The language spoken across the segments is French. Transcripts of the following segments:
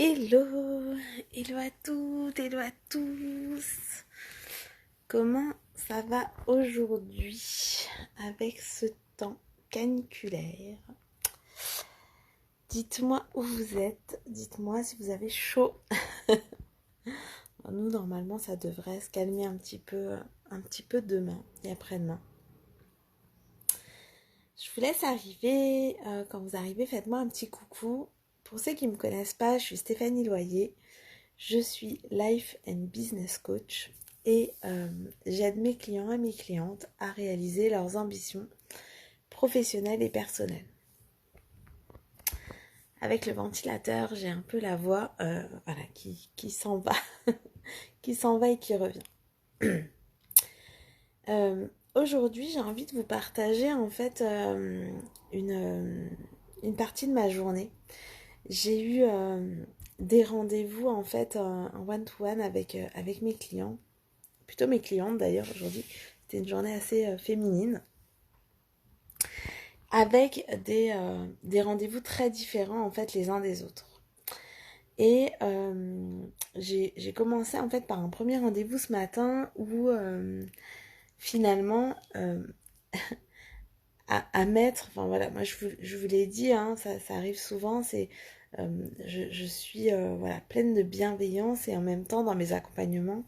Hello, hello à toutes, hello à tous. Comment ça va aujourd'hui avec ce temps caniculaire? Dites-moi où vous êtes, dites-moi si vous avez chaud. Nous, normalement, ça devrait se calmer un petit peu demain et après-demain. Je vous laisse arriver. Quand vous arrivez, faites-moi un petit coucou. Pour ceux qui ne me connaissent pas, je suis Stéphanie Loyer. Je suis Life and Business Coach et j'aide mes clients et mes clientes à réaliser leurs ambitions professionnelles et personnelles. Avec le ventilateur, j'ai un peu la voix qui s'en va, qui s'en va et qui revient. Aujourd'hui, j'ai envie de vous partager en fait une partie de ma journée. J'ai eu des rendez-vous en fait en one-to-one avec mes clients. Plutôt mes clientes d'ailleurs aujourd'hui. C'était une journée assez féminine. Avec des rendez-vous très différents en fait les uns des autres. Et j'ai commencé en fait par un premier rendez-vous ce matin où finalement à mettre, enfin voilà, moi je vous l'ai dit, hein, ça arrive souvent, c'est je suis voilà, pleine de bienveillance et en même temps dans mes accompagnements,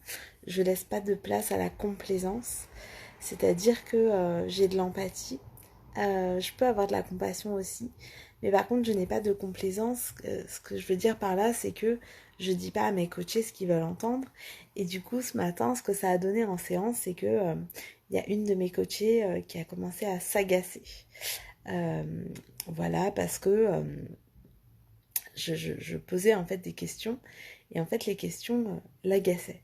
je laisse pas de place à la complaisance, c'est-à-dire que j'ai de l'empathie, je peux avoir de la compassion aussi, mais par contre je n'ai pas de complaisance, ce que je veux dire par là c'est que je dis pas à mes coachés ce qu'ils veulent entendre, et du coup ce matin ce que ça a donné en séance c'est que il y a une de mes coachées qui a commencé à s'agacer. Euh, voilà, parce que je posais en fait des questions et en fait les questions l'agaçaient.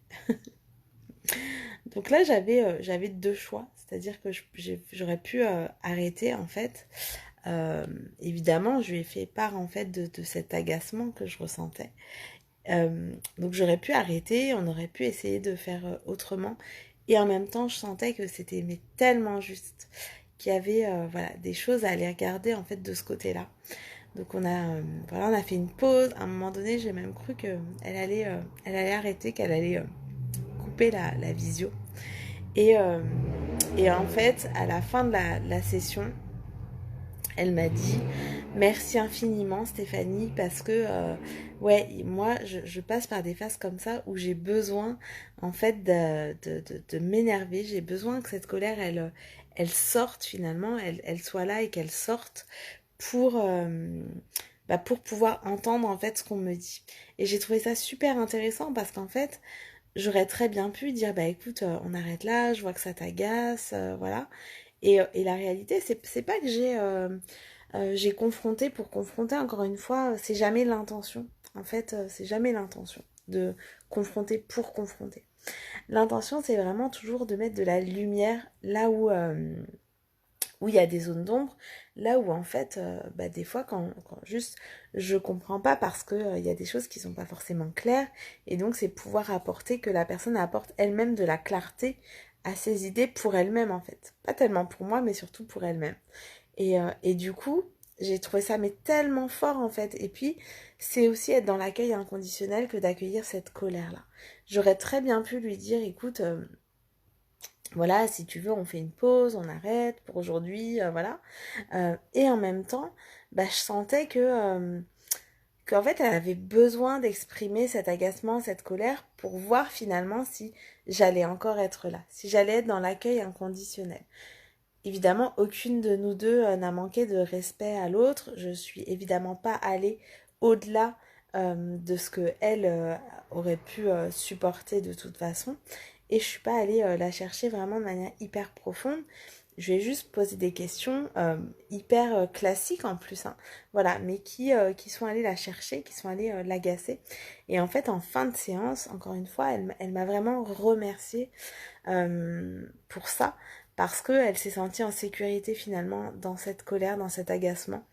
Donc là j'avais deux choix, c'est-à-dire que j'aurais pu arrêter en fait. Évidemment, je lui ai fait part en fait de cet agacement que je ressentais. Donc j'aurais pu arrêter, on aurait pu essayer de faire autrement. Et en même temps, je sentais que c'était mais tellement juste qu'il y avait voilà, des choses à aller regarder en fait de ce côté-là. Donc on a fait une pause. À un moment donné, j'ai même cru qu'elle elle allait arrêter, qu'elle allait couper la visio. Et, euh, et en fait, à la fin de la session, elle m'a dit merci infiniment Stéphanie parce que ouais moi je passe par des phases comme ça où j'ai besoin en fait de m'énerver, j'ai besoin que cette colère elle sorte finalement, elle soit là et qu'elle sorte pour pour pouvoir entendre en fait ce qu'on me dit. Et j'ai trouvé ça super intéressant parce qu'en fait j'aurais très bien pu dire bah écoute on arrête là, je vois que ça t'agace, voilà. Et la réalité, c'est pas que j'ai confronté pour confronter, encore une fois, c'est jamais l'intention. En fait, c'est jamais l'intention de confronter pour confronter. L'intention, c'est vraiment toujours de mettre de la lumière là où il y a des zones d'ombre, là où en fait, des fois, quand juste je comprends pas parce que il y a des choses qui sont pas forcément claires, et donc c'est pouvoir apporter que la personne apporte elle-même de la clarté à ses idées pour elle-même en fait. Pas tellement pour moi, mais surtout pour elle-même. Et du coup, j'ai trouvé ça mais tellement fort en fait. Et puis, c'est aussi être dans l'accueil inconditionnel que d'accueillir cette colère-là. J'aurais très bien pu lui dire, écoute, voilà, si tu veux, on fait une pause, on arrête pour aujourd'hui, voilà. Et en même temps, je sentais qu'en fait, elle avait besoin d'exprimer cet agacement, cette colère, pour voir finalement si j'allais encore être là, si j'allais être dans l'accueil inconditionnel. Évidemment, aucune de nous deux n'a manqué de respect à l'autre. Je suis évidemment pas allée au-delà de ce que elle aurait pu supporter de toute façon. Et je suis pas allée la chercher vraiment de manière hyper profonde. Je vais juste poser des questions hyper classiques en plus, hein. Voilà, mais qui sont allées la chercher, qui sont allées l'agacer. Et en fait, en fin de séance, encore une fois, elle m'a vraiment remerciée pour ça parce qu'elle s'est sentie en sécurité finalement dans cette colère, dans cet agacement.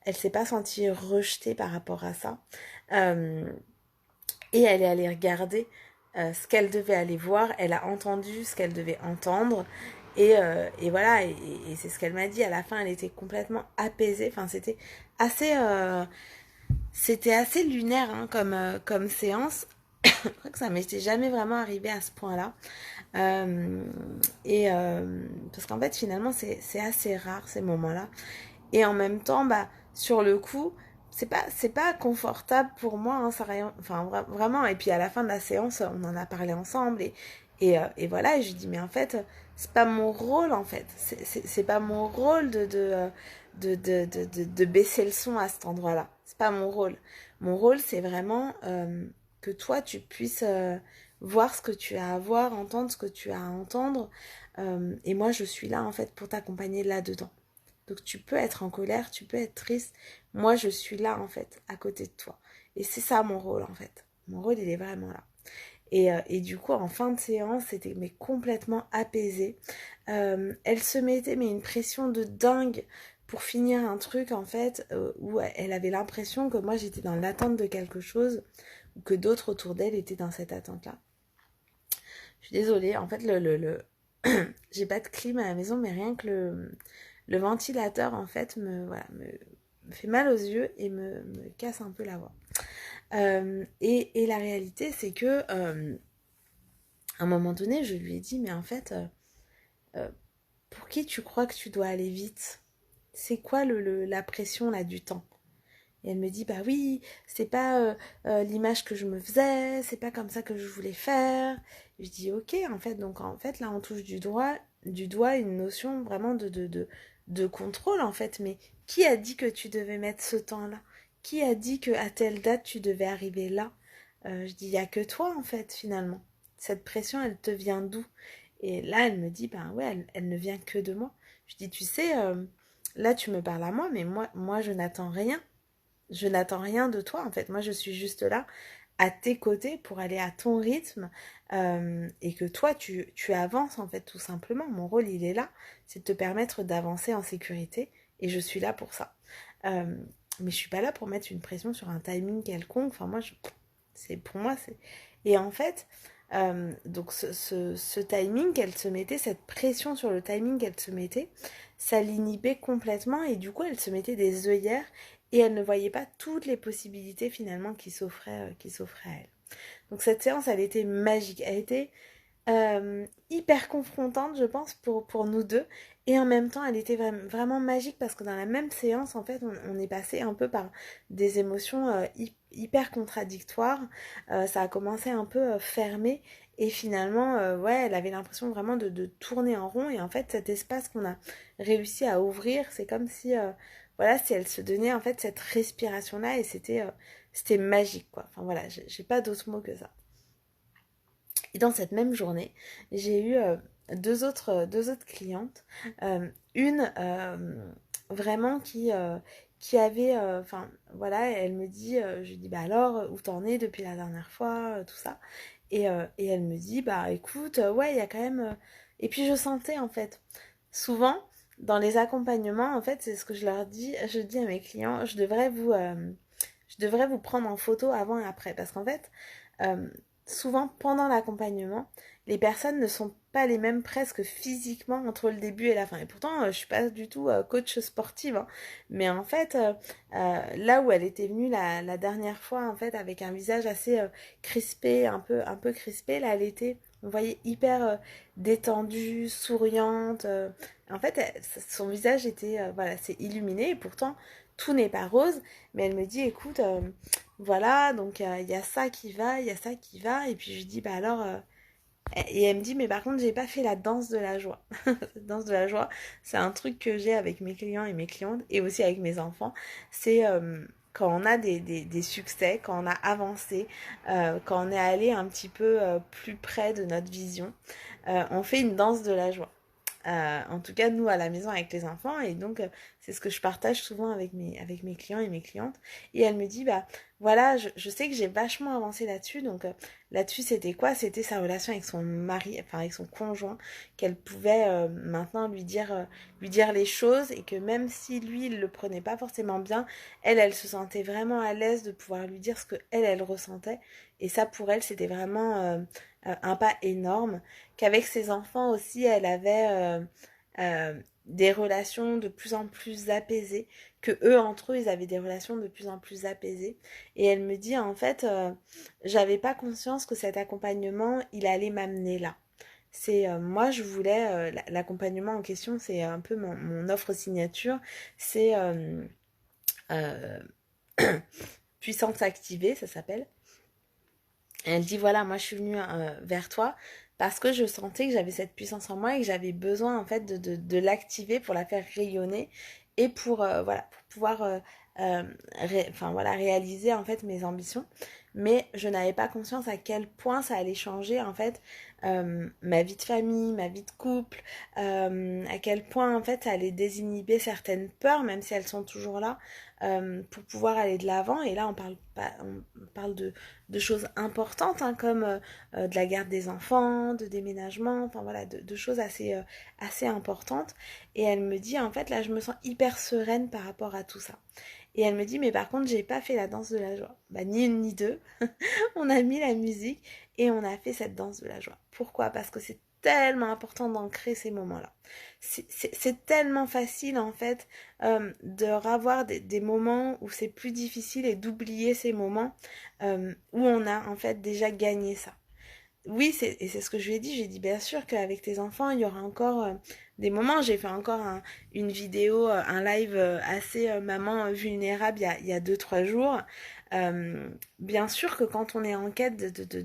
Elle s'est pas sentie rejetée par rapport à ça. Euh, et elle est allée regarder ce qu'elle devait aller voir. Elle a entendu ce qu'elle devait entendre. Et voilà, c'est ce qu'elle m'a dit. À la fin, elle était complètement apaisée. Enfin, c'était assez... C'était assez lunaire hein, comme séance. Je crois que ça m'était jamais vraiment arrivé à ce point-là. Euh, parce qu'en fait, finalement, c'est assez rare ces moments-là. Et en même temps, bah, sur le coup, c'est pas confortable pour moi, hein, ça rien, enfin vraiment. Et puis à la fin de la séance, on en a parlé ensemble et voilà. Et je lui dis mais en fait, c'est pas mon rôle en fait. C'est pas mon rôle de baisser le son à cet endroit-là. C'est pas mon rôle. Mon rôle, c'est vraiment que toi, tu puisses voir ce que tu as à voir, entendre ce que tu as à entendre. Et moi, je suis là en fait pour t'accompagner là-dedans. Donc tu peux être en colère, tu peux être triste. Moi, je suis là en fait, à côté de toi. Et c'est ça mon rôle en fait. Mon rôle, il est vraiment là. Et du coup, en fin de séance, c'était mais complètement apaisé. Elle se mettait mais une pression de dingue pour finir un truc en fait où elle avait l'impression que moi j'étais dans l'attente de quelque chose ou que d'autres autour d'elle étaient dans cette attente-là. Je suis désolée, en fait j'ai pas de clim à la maison, mais rien que le ventilateur en fait voilà, me fait mal aux yeux et me casse un peu la voix. Et la réalité c'est que à un moment donné je lui ai dit mais en fait euh, pour qui tu crois que tu dois aller vite? C'est quoi la pression là du temps? Et elle me dit bah oui, c'est pas l'image que je me faisais, c'est pas comme ça que je voulais faire. Je dis ok en fait, donc en fait là on touche du doigt une notion vraiment de contrôle en fait. Mais qui a dit que tu devais mettre ce temps-là? Qui a dit que à telle date tu devais arriver là? Je dis il y a que toi en fait finalement. Cette pression elle te vient d'où? Et là elle me dit bah ouais elle ne vient que de moi. Je dis tu sais là tu me parles à moi mais moi je n'attends rien. Je n'attends rien de toi en fait. Moi je suis juste là à tes côtés pour aller à ton rythme et que toi tu avances en fait tout simplement. Mon rôle il est là, c'est de te permettre d'avancer en sécurité et je suis là pour ça. Euh, mais je suis pas là pour mettre une pression sur un timing quelconque. Enfin moi c'est pour moi c'est et en fait donc ce timing qu'elle se mettait, cette pression sur le timing qu'elle se mettait, ça l'inhibait complètement et du coup elle se mettait des œillères et elle ne voyait pas toutes les possibilités finalement qui s'offraient à elle. Donc cette séance, elle était magique, elle était hyper confrontante, je pense, pour nous deux. Et en même temps, elle était vraiment magique parce que dans la même séance, en fait, on est passé un peu par des émotions hyper contradictoires. Ça a commencé un peu fermé. Et finalement, ouais, elle avait l'impression vraiment de tourner en rond. Et en fait, cet espace qu'on a réussi à ouvrir, c'est comme si, voilà, si elle se donnait en fait cette respiration-là. Et c'était magique, quoi. Enfin voilà, j'ai pas d'autre mot que ça. Et dans cette même journée, j'ai eu deux autres clientes. Une vraiment qui avait, enfin voilà, elle me dit, je lui dis bah alors où t'en es depuis la dernière fois, tout ça. Et elle me dit bah écoute, ouais il y a quand même. Et puis je sentais en fait, souvent dans les accompagnements en fait c'est ce que je dis à mes clients, je devrais vous prendre en photo avant et après parce qu'en fait euh, souvent pendant l'accompagnement, les personnes ne sont pas les mêmes presque physiquement entre le début et la fin. Et pourtant, je suis pas du tout coach sportive, hein. Mais en fait, là où elle était venue la dernière fois, en fait, avec un visage assez crispé, un peu crispé, là, elle était, on voyait hyper détendue, souriante. En fait, son visage était, voilà, c'est illuminé. Et pourtant, tout n'est pas rose. Mais elle me dit, écoute, voilà, donc il y a ça qui va, il y a ça qui va. Et puis je lui dis, bah alors. Et elle me dit, mais par contre, j'ai pas fait la danse de la joie. La danse de la joie, c'est un truc que j'ai avec mes clients et mes clientes, et aussi avec mes enfants. C'est quand on a des succès, quand on a avancé, quand on est allé un petit peu plus près de notre vision, on fait une danse de la joie. En tout cas, nous, à la maison avec les enfants. Et donc, c'est ce que je partage souvent avec mes clients et mes clientes. Et elle me dit, bah voilà, je sais que j'ai vachement avancé là-dessus. Donc, là-dessus, c'était quoi? C'était sa relation avec son mari, enfin avec son conjoint, qu'elle pouvait maintenant lui dire les choses. Et que même si lui, il le prenait pas forcément bien, elle se sentait vraiment à l'aise de pouvoir lui dire ce que elle ressentait. Et ça, pour elle, c'était vraiment un pas énorme qu'avec ses enfants aussi, elle avait des relations de plus en plus apaisées, que eux entre eux ils avaient des relations de plus en plus apaisées. Et elle me dit en fait, j'avais pas conscience que cet accompagnement il allait m'amener là. C'est moi je voulais l'accompagnement en question, c'est un peu mon offre signature, c'est euh, puissance activée, ça s'appelle. Et elle dit voilà, moi je suis venue vers toi parce que je sentais que j'avais cette puissance en moi et que j'avais besoin en fait de l'activer pour la faire rayonner et pour voilà pour pouvoir enfin voilà réaliser en fait mes ambitions. Mais je n'avais pas conscience à quel point ça allait changer en fait ma vie de famille, ma vie de couple, à quel point en fait ça allait désinhiber certaines peurs même si elles sont toujours là pour pouvoir aller de l'avant. Et là on parle pas, on parle de choses importantes hein, comme de la garde des enfants, de déménagement, enfin voilà, de choses assez, assez importantes. Et elle me dit, en fait, là, je me sens hyper sereine par rapport à tout ça. Et elle me dit, mais par contre, j'ai pas fait la danse de la joie. Bah, ni une ni deux. On a mis la musique et on a fait cette danse de la joie. Pourquoi? Parce que c'est tellement important d'ancrer ces moments-là. C'est tellement facile en fait de revoir des moments où c'est plus difficile et d'oublier ces moments où on a en fait déjà gagné ça. Oui, et c'est ce que je lui ai dit. J'ai dit bien sûr qu'avec tes enfants, il y aura encore des moments. J'ai fait encore une vidéo, un live assez maman vulnérable il y a 2, 3 jours. Bien sûr que quand on est en quête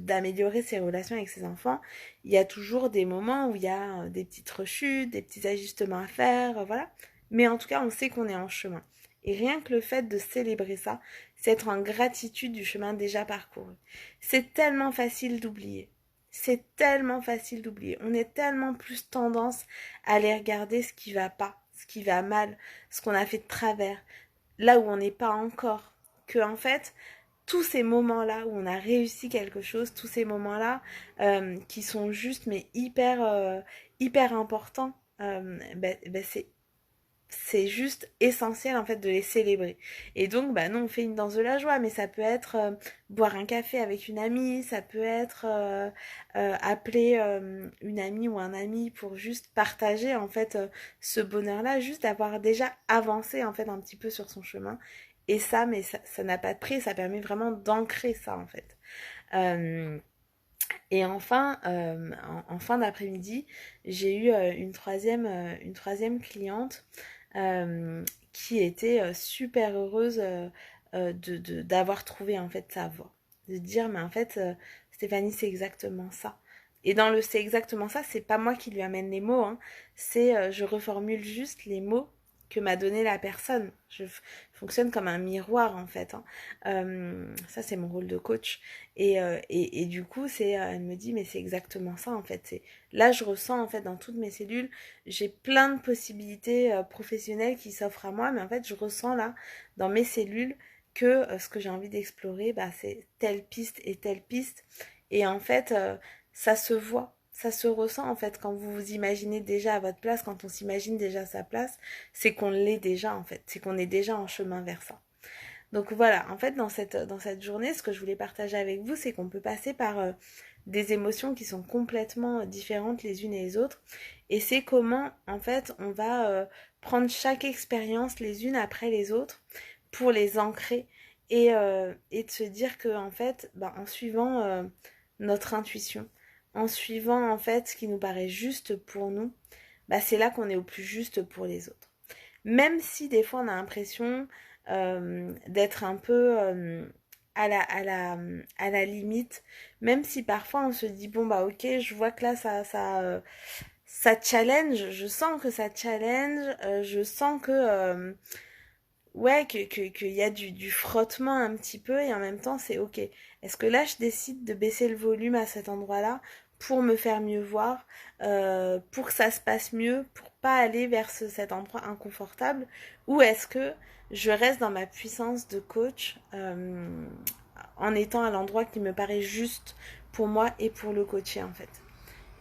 d'améliorer ses relations avec ses enfants, il y a toujours des moments où il y a des petites rechutes, des petits ajustements à faire, voilà. Mais en tout cas, on sait qu'on est en chemin. Et rien que le fait de célébrer ça, c'est être en gratitude du chemin déjà parcouru. C'est tellement facile d'oublier. C'est tellement facile d'oublier. On est tellement plus tendance à aller regarder ce qui va pas, ce qui va mal, ce qu'on a fait de travers, là où on n'est pas encore. Que en fait, tous ces moments-là où on a réussi quelque chose, tous ces moments-là qui sont juste mais hyper importants, c'est juste essentiel en fait de les célébrer. Et donc bah non, on fait une danse de la joie, mais ça peut être boire un café avec une amie, ça peut être appeler une amie ou un ami pour juste partager en fait ce bonheur-là, juste d'avoir déjà avancé en fait un petit peu sur son chemin. Et ça, mais ça n'a pas de prix, ça permet vraiment d'ancrer ça en fait. Euh, et enfin, en fin d'après-midi, j'ai eu une troisième cliente qui était super heureuse d'avoir trouvé en fait sa voie. De dire, mais en fait, Stéphanie, c'est exactement ça. Et dans le c'est exactement ça, c'est pas moi qui lui amène les mots, hein. C'est je reformule juste les mots que m'a donné la personne. Je fonctionne comme un miroir en fait, hein. Ça, c'est mon rôle de coach. Et du coup, elle me dit, mais c'est exactement ça en fait. Là, je ressens en fait dans toutes mes cellules, j'ai plein de possibilités professionnelles qui s'offrent à moi, mais en fait, je ressens là, dans mes cellules, que ce que j'ai envie d'explorer, bah, c'est telle piste et telle piste. Et en fait, ça se voit. Ça se ressent en fait quand vous vous imaginez déjà à votre place, quand on s'imagine déjà à sa place, c'est qu'on l'est déjà en fait, c'est qu'on est déjà en chemin vers ça. Donc voilà, en fait, dans cette journée, ce que je voulais partager avec vous, c'est qu'on peut passer par des émotions qui sont complètement différentes les unes et les autres. Et c'est comment, en fait, on va prendre chaque expérience les unes après les autres pour les ancrer et de se dire que, en fait, bah, en suivant notre intuition, en suivant, en fait, ce qui nous paraît juste pour nous, bah, c'est là qu'on est au plus juste pour les autres. Même si des fois on a l'impression d'être un peu à la limite, même si parfois on se dit bon bah ok, je vois que là ça challenge, je sens que ça challenge, je sens que ouais qu'il y a du frottement un petit peu et en même temps c'est ok. Est-ce que là je décide de baisser le volume à cet endroit-là pour me faire mieux voir, pour que ça se passe mieux, pour pas aller vers cet endroit inconfortable, ou est-ce que je reste dans ma puissance de coach en étant à l'endroit qui me paraît juste pour moi et pour le coacher en fait.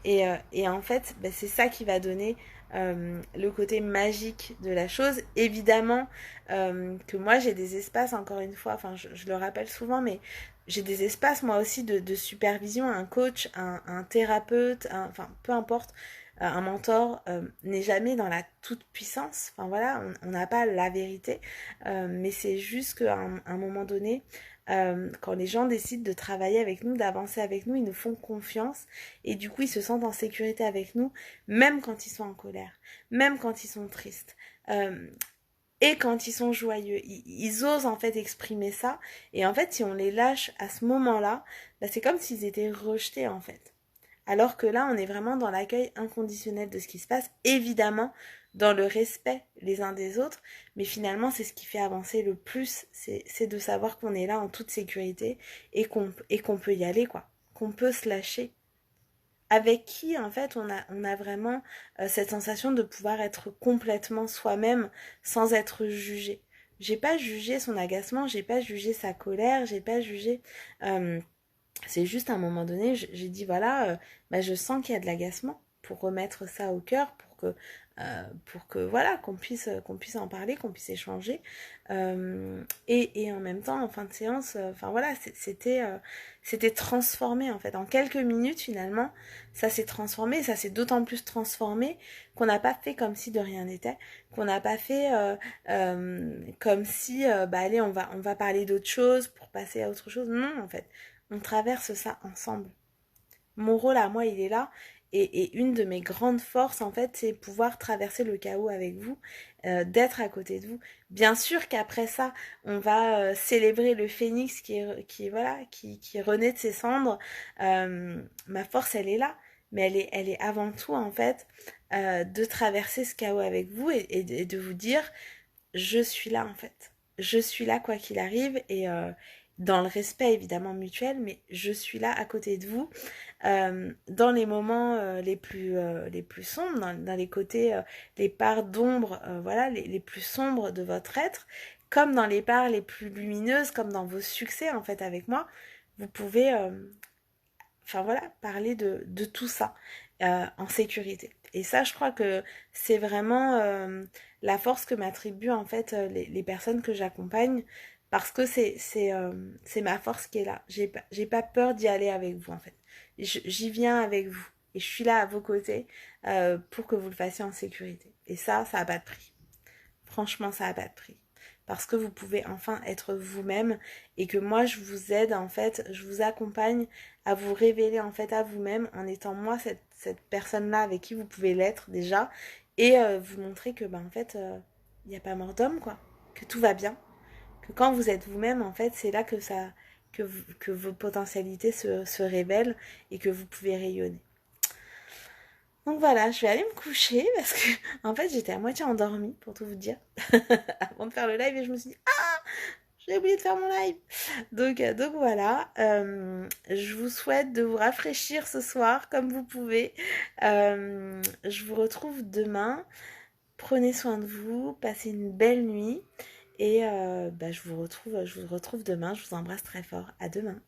Et en fait, bah, c'est ça qui va donner le côté magique de la chose. Évidemment que moi j'ai des espaces, encore une fois, enfin je le rappelle souvent, mais j'ai des espaces moi aussi de supervision, un coach, un thérapeute, enfin peu importe, Un mentor n'est jamais dans la toute puissance. Enfin voilà, on n'a pas la vérité, mais c'est juste qu'à un moment donné, quand les gens décident de travailler avec nous, d'avancer avec nous, ils nous font confiance et du coup ils se sentent en sécurité avec nous, même quand ils sont en colère, même quand ils sont tristes. Et quand ils sont joyeux, ils osent en fait exprimer ça. Et en fait, si on les lâche à ce moment-là, bah, c'est comme s'ils étaient rejetés en fait. Alors que là, on est vraiment dans l'accueil inconditionnel de ce qui se passe, évidemment dans le respect les uns des autres, mais finalement c'est ce qui fait avancer le plus, c'est de savoir qu'on est là en toute sécurité et qu'on peut y aller, quoi, qu'on peut se lâcher. Avec qui en fait on a vraiment cette sensation de pouvoir être complètement soi-même sans être jugé. J'ai pas jugé son agacement, j'ai pas jugé sa colère, j'ai pas jugé euh, c'est juste à un moment donné, j'ai dit voilà, bah, je sens qu'il y a de l'agacement pour remettre ça au cœur, pour que voilà, qu'on puisse en parler, qu'on puisse échanger. Et en même temps, en fin de séance, enfin voilà, c'était transformé en fait. En quelques minutes finalement, ça s'est transformé, ça s'est d'autant plus transformé qu'on n'a pas fait comme si de rien n'était, qu'on n'a pas fait comme si, bah allez, on va parler d'autre chose pour passer à autre chose. Non, en fait on traverse ça ensemble. Mon rôle à moi, il est là. Et une de mes grandes forces, en fait, c'est pouvoir traverser le chaos avec vous, d'être à côté de vous. Bien sûr qu'après ça, on va célébrer le phénix voilà, qui renaît de ses cendres. Ma force, elle est là. Mais elle est avant tout, en fait, de traverser ce chaos avec vous et de vous dire, je suis là, en fait. Je suis là, quoi qu'il arrive. Et dans le respect évidemment mutuel, mais je suis là à côté de vous dans les moments les plus sombres, dans les côtés, les parts d'ombre, voilà, les plus sombres de votre être, comme dans les parts les plus lumineuses, comme dans vos succès en fait avec moi, vous pouvez, enfin voilà, parler de tout ça en sécurité. Et ça, je crois que c'est vraiment la force que m'attribuent en fait les personnes que j'accompagne parce que c'est ma force qui est là. J'ai pas peur d'y aller avec vous en fait. J'y viens avec vous et je suis là à vos côtés pour que vous le fassiez en sécurité. Et ça a pas de prix. Franchement, ça a pas de prix. Parce que vous pouvez enfin être vous-même et que moi je vous aide en fait, je vous accompagne à vous révéler en fait à vous-même en étant moi cette personne-là avec qui vous pouvez l'être déjà et vous montrer que en fait il n'y a pas mort d'homme quoi, que tout va bien, que quand vous êtes vous-même en fait c'est là que que vos potentialités se révèlent et que vous pouvez rayonner. Donc voilà, je vais aller me coucher parce que en fait j'étais à moitié endormie pour tout vous dire avant de faire le live et je me suis dit ah j'ai oublié de faire mon live. Donc voilà, je vous souhaite de vous rafraîchir ce soir comme vous pouvez. Je vous retrouve demain. Prenez soin de vous, passez une belle nuit et bah, je vous retrouve demain. Je vous embrasse très fort. À demain.